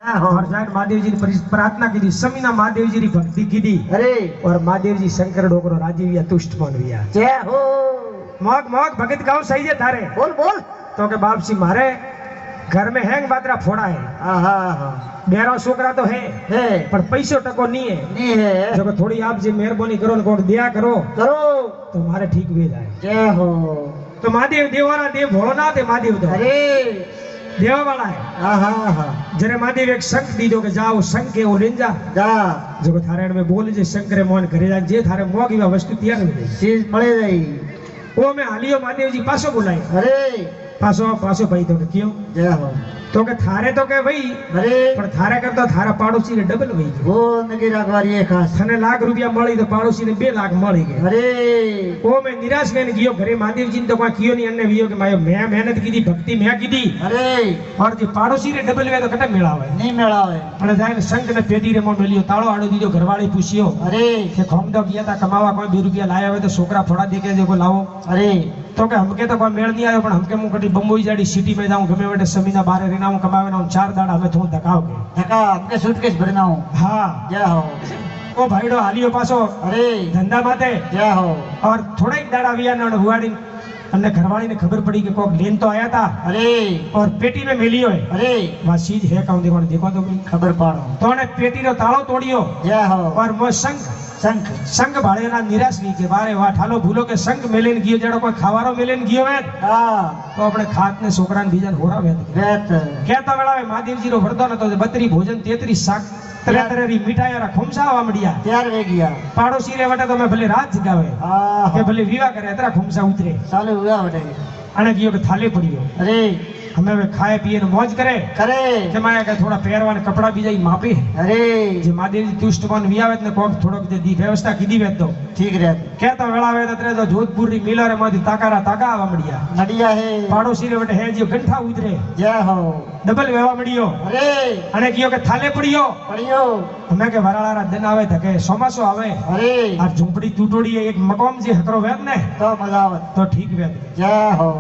और जाकर महादेव जी ने प्रार्थना की थी, समीना महादेव जी की भक्ति की थी। अरे और महादेव जी शंकर डोकरो राजीव तुष्ट मन हुआ। जय हो। मोग मोग भगत गाँव सही है थारे। बोल बोल। तो के बाप सी मारे घर में हैंग बातरा फोड़ा है। बेरा छोकरा तो है पर पैसो टको नहीं है। जो थोड़ी आप जी मेहरबानी करो को दिया करो तो मारे ठीक भी जाए। जय हो। तो महादेव देवाना देव भोलानाथ है महादेव तो। अरे देवा वाला है। जरे महादेव एक शंख दीजो के जाओ शंख के वो लेन जा जो थारे में बोले जे शंकरे मोहन करे जा जे थारे मोगी वस्तु तैयार हो गई चीज मळे जाई। वो मैं हालियो महादेव जी पासो बुलाई। अरे पासो पासो भाई तो क्यों जय हो। तो के थारे तो के भाई अरे पर थारे करता थारा पाड़ोसी ने डबल वही वो नगी राखवारी है खास। थने लाख रुपया मળી तो पाड़ोसी ने 2 लाख मળી गए। अरे वो मैं निराश में गयो घरे महादेव जी ने तो कोई कियो नहीं अन्ने वियो के मायो मैं मेहनत की थी भक्ति मैं की थी। अरे और जो पाड़ोसी ने डबल वे तो कटे मेळावे नहीं मेळावे। पण जाने संग ने पेटी रे मोन मिलियो ताळो आडो दीजो घरवाળી पूछियो। अरे के खोमदो गया था कमावा कोई 2 रुपया लाया हुए तो छोकरा फोड़ा देके देखो लाओ। अरे तो के हमके तो कोई मेल नहीं आयो पण हमके मु कटी बम्बई जाडी सिटी में जाऊं गमे वेटे समीना बारे रेना हूं कमावे ना 4 दाड़ा हमें थोड़ा धकाव के धका हमके सूटकेस भरना हूं। हां जय हो। ओ भाईडो हालियो पासो अरे धंधा माते जय हो। और थोड़ा ही दाड़ा विया ना हुआड़ी हमने घरवाली ने खबर पड़ी कि कोक लेन तो आया था। अरे और पेटी में मिलियो है। अरे वहां चीज है कौन देखो तो खबर पाड़ो तो ने पेटी रो ताळो तोड़ियो। जय हो। और मो संग संग भाड़े ना निराश वी के बारे वा ठालो भूलो के संग मेलेन गियो जड़ो कोई खावारो मेलेन गियो है। तो अपने खात ने छोकरा ने बीजन होरा वेत कहता वेला महादेव जी रो वरदान तो 32 भोजन 33 शाक तरह तरह री मिठाई रा खुमसा वामड़िया तैयार वे गया। पाड़ोसी रे वटे तो मैं भले रात जगावे के भले विवाह करे तेरा खुमसा उतरे चालू हुआ वटे अने गियो के थाले पड़ियो। अरे हमें वे खाए पिए ने मौज करे के माया के थोड़ा पहरवान कपड़ा भी जाई मापे। अरे जे महादेव जी तुष्टवन वियावे ने कोक थोड़ो के दी व्यवस्था कीदी वे तो ठीक रे। कहता वेला वे तरे जो जोधपुर री मिलर मादी ताकारा ताका वामड़िया नडिया है पाड़ोसी रे वटे है जो गंठा उतरे। जय हो। डबल वेवा मड़ियो। अरे अने कियो के थाले पड़ियो हमें के वराळा रा दिन आवे धके सोमासो आवे। अरे आ झोपड़ी टूटोड़ी है एक मकाम जे हकरो वेद ने तो मजा आवे तो ठीक वेद। जय हो।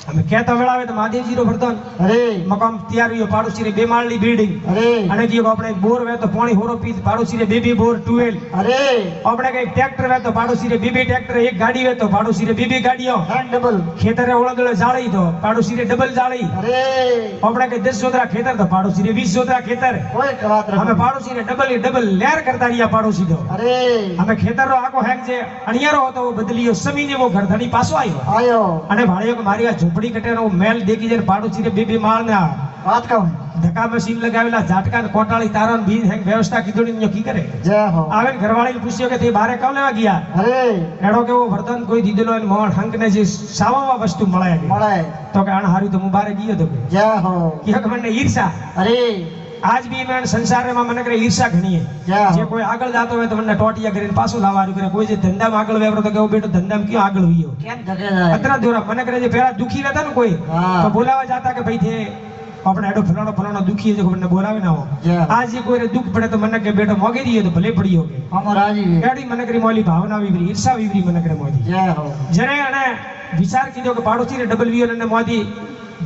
हमें कहता वेळावे तो महादेव जी रो वरदान। अरे मकाम तैयार हुयो पाड़ोसी रे 2 माळनी बिल्डिंग। अरे अने कियो अपने बोर वे तो पानी होरो पी पाड़ोसी रे 2 बोर ट्यूबवेल। अरे अपने के ट्रैक्टर वे तो पाड़ोसी रे 2 ट्रैक्टर एक गाड़ी वे तो पाड़ोसी रे 2 गाड़ियों हैंड डबल खेतर रे ओळदळे जाળી तो पाड़ोसी रे डबल जाળી। अरे अपने के 10 जोतरा खेतर तो पाड़ोसी रे 20 जोतरा खेतर। कोई बात हमें पाड़ोसी रे डबल लेर करता रिया पाड़ोसी तो। अरे हमें खेतर रो आको हैंग जे अणियारो होतो वो बदलियो समीने वो घर धणी पासो आयो अने भाड़ियो के मारी आ झोपड़ी कटे रो मेल देखी जे पाड़ोसी रे 2 माळ ना बात कहूं धक्का मशीन लगावेला झाटका कोटाળી तारन बीज हैंग व्यवस्था कीधोड़ी न्यो की करे। जय हो। आवे घरवाળી ने पूछियो के ते बारे कब लेवा गया। अरे एडो के वो वर्तन कोई दीदेलो ने मोहन हंक ने जे सावा वस्तु मळे तो के अण हारी तो मुबारक गियो तो जय हो। कि हक मने ईर्षा। अरे आज भी मैं संसार में मन करे ईर्षा घणी है। जे कोई आगळ जातो હોય તો મને ટોટિયા કરીને પાછો લાવવાનું કરે કોઈ જે ધંધામાં આગળ વેવરો તો કેવો બેટો ધંધામાં ક્યાં આગળ હોયો કેમ ધકે જાય અતરા દોરા મને કરે જે પેલા દુખી રહેતા ને કોઈ તો બોલાવા જાતા કે ભાઈ થે આપણે એડો ફલાણો દુખી છે મને બોલાવે ના હો। आज ये कोई दुख पड़े तो मन के बेटो मोगे दिए तो भले पड़ी होगे हम राजी एडी मन करे मोली भावना विवरी ईर्षा विवरी मन करे मोदी। जय हो। जरे अने विचार कीधो के पाड़ोसी रे डबल वीओ ने मोदी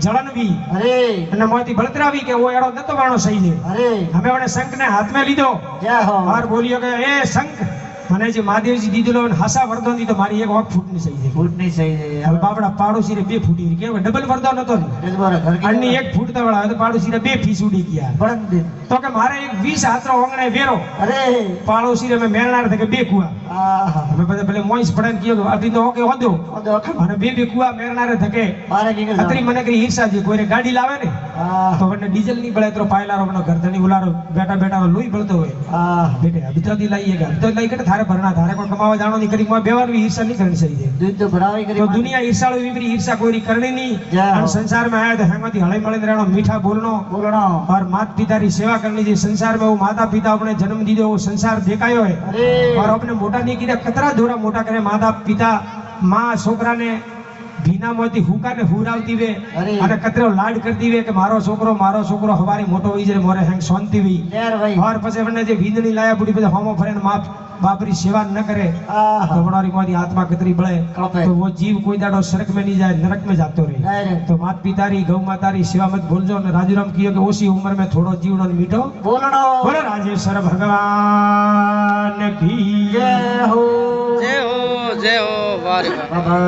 जलन भी अरे અને મોતી બળતરાવી કે ઓ એડો નતો વાણો સહી છે। अरे हमें ओने शंख ने हाथ में लीधो। जय हो। और बोलियो के ए शंख મને જે મહાદેવજી દીધેલો ને હાસા વરદાન દી તો મારી એક વખત ફૂટ ની સહી છે फूट नहीं सही है હવે બાપડા પાડોશી રે 2 ફૂટી કે ડબલ વરદાન હતો ને इस बार घर की અન્ય એક ફૂટ તવળા તો પાડોશી રે 2 ફીસ ઉડી ગયા बड़न दिन તો કે મારે એક 20 હાથરો ઓંગણે વેરો अरे પાડોશી રે મે મેળનાર થકે 2 કુવા आहा અમે બધે ભલે મોઈસ પડન કીયો કે આટી તો ઓકે હોદો ओ देखो અને 2 કુવા મેળનારે થકે बारे की અતરી મને કરી ઈર્ષા જે કોઈને ગાડી લાવે ને आहा તો મને ડીઝલ ની બળે તો પાયલારો મને ઘરધણી ઉલારો બેટા બેટા લોહી બળતો હોય आहा बेटे अभी तो दी लाइए अभी तो लाई के थारे भरना थारे को कमावा जानो नहीं करी मैं बेवार भी ईर्षा नहीं करनी चाहिए। दूध तो बढ़ावी करी तो दुनिया ईर्षाळु विपरी ईर्षा कोई करनी नहीं। जय हो। और संसार में आया तो हेमती हळे मळे रहनो मीठा बोलनो और माता पिता री सेवा करनी चाहिए। संसार में वो माता पिता अपने जन्म दीदो वो संसार देखायो है अरे और अपने मोटा नहीं कीधा कतरा दोरा मोटा करे माता पिता माँ छोकरा ने भीना मोती हुका ने हुरावती वे अरे અને કતરો લાડ કરતી વે કે મારો છોકરો હવારી મોટો હોઈ જાય મોરે હેંગ શાંતિ વી यार भाई और પછી મને જે ભીંદણી લાયા બુડી પછી હોમો ફરેન માપ बाप री सेवा न करे तो हमारी मारी आत्मा कितनी बड़े तो वो जीव कोई दाड़ो स्वर्ग में नहीं जाए नरक में जातो रहे तो माता पिता री गौ माता री सेवा मत भूलजो ने राजूराम कियो कि ओसी उम्र में थोड़ो जीवनो मीठो बोलनो बोलो राजेश्वर भगवान की जय हो जय हो जय हो वारे बाबा